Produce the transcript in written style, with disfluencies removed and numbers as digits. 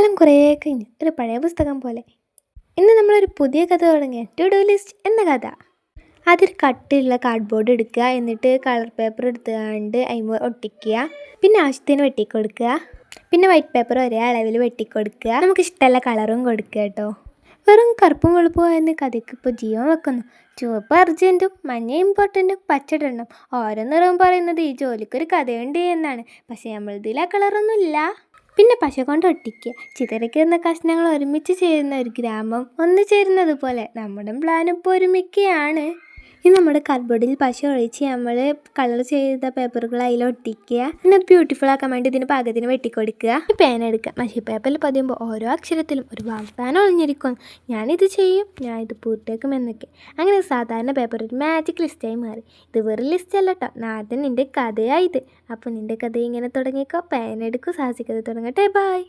കാലം കുറേ കഴിഞ്ഞ് ഒരു പഴയ പുസ്തകം പോലെ ഇന്ന് നമ്മളൊരു പുതിയ കഥ തുടങ്ങിയ ടു ഡു ലിസ്റ്റ് എന്ന കഥ. അതൊരു കട്ടിയുള്ള കാർഡ്ബോർഡ് എടുക്കുക, എന്നിട്ട് കളർ പേപ്പർ എടുത്തുകൊണ്ട് അതിന് ഒട്ടിക്കുക, പിന്നെ ആവശ്യത്തിന് വെട്ടിക്കൊടുക്കുക, പിന്നെ വൈറ്റ് പേപ്പർ ഒരേ അളവിൽ വെട്ടിക്കൊടുക്കുക, നമുക്ക് ഇഷ്ടമുള്ള കളറും കൊടുക്കുക കേട്ടോ. വെറും കറുപ്പും വെളുപ്പുമായിരുന്ന കഥയ്ക്ക് ഇപ്പോൾ ജീവൻ വെക്കുന്നു. ചുവപ്പ് അർജൻറ്റും മഞ്ഞ ഇമ്പോർട്ടൻറ്റും പച്ചടെണ്ണം ഓരോ നിറവും പറയുന്നത് ഈ ജോലിക്കൊരു കഥയുണ്ട് എന്നാണ്. പക്ഷേ നമ്മളിതിൽ ആ കളറൊന്നും ഇല്ല. പിന്നെ പശ കൊണ്ട് ഒട്ടിക്കുക, ചിതറിക്കുന്ന കഷ്ണങ്ങൾ ഒരുമിച്ച് ചേരുന്ന ഒരു ഗ്രാമം ഒന്ന് ചേരുന്നത് പോലെ നമ്മുടെ പ്ലാൻ ഇപ്പോൾ ഒരുമിക്കുകയാണ്. ഇനി നമ്മുടെ കാർഡ്ബോർഡിൽ പശ ഒഴിച്ച് നമ്മൾ കളർ ചെയ്ത പേപ്പറുകൾ അതിൽ ഒട്ടിക്കുക. പിന്നെ ബ്യൂട്ടിഫുൾ ആക്കാൻ വേണ്ടി ഇതിന് പാകത്തിന് വെട്ടിക്കൊടുക്കുക. പേന എടുക്കുക, മഷി പേപ്പറിൽ പതിയുമ്പോൾ ഓരോ അക്ഷരത്തിലും ഒരു വാഗ്ദാനം ഒളിഞ്ഞിരിക്കുന്നു. ഞാനിത് ചെയ്യും, ഞാൻ ഇത് പൂർത്തിയാക്കും എന്നൊക്കെ. അങ്ങനെ സാധാരണ പേപ്പർ ഒരു മാജിക് ലിസ്റ്റായി മാറി. ഇത് വെറും ലിസ്റ്റ് അല്ല കേട്ടോ, നാഥൻ നിൻ്റെ കഥയായത്. അപ്പോൾ നിൻ്റെ കഥ ഇങ്ങനെ തുടങ്ങിക്കോ. പേന എടുക്കും, സാഹസികത തുടങ്ങട്ടെ. ബൈ.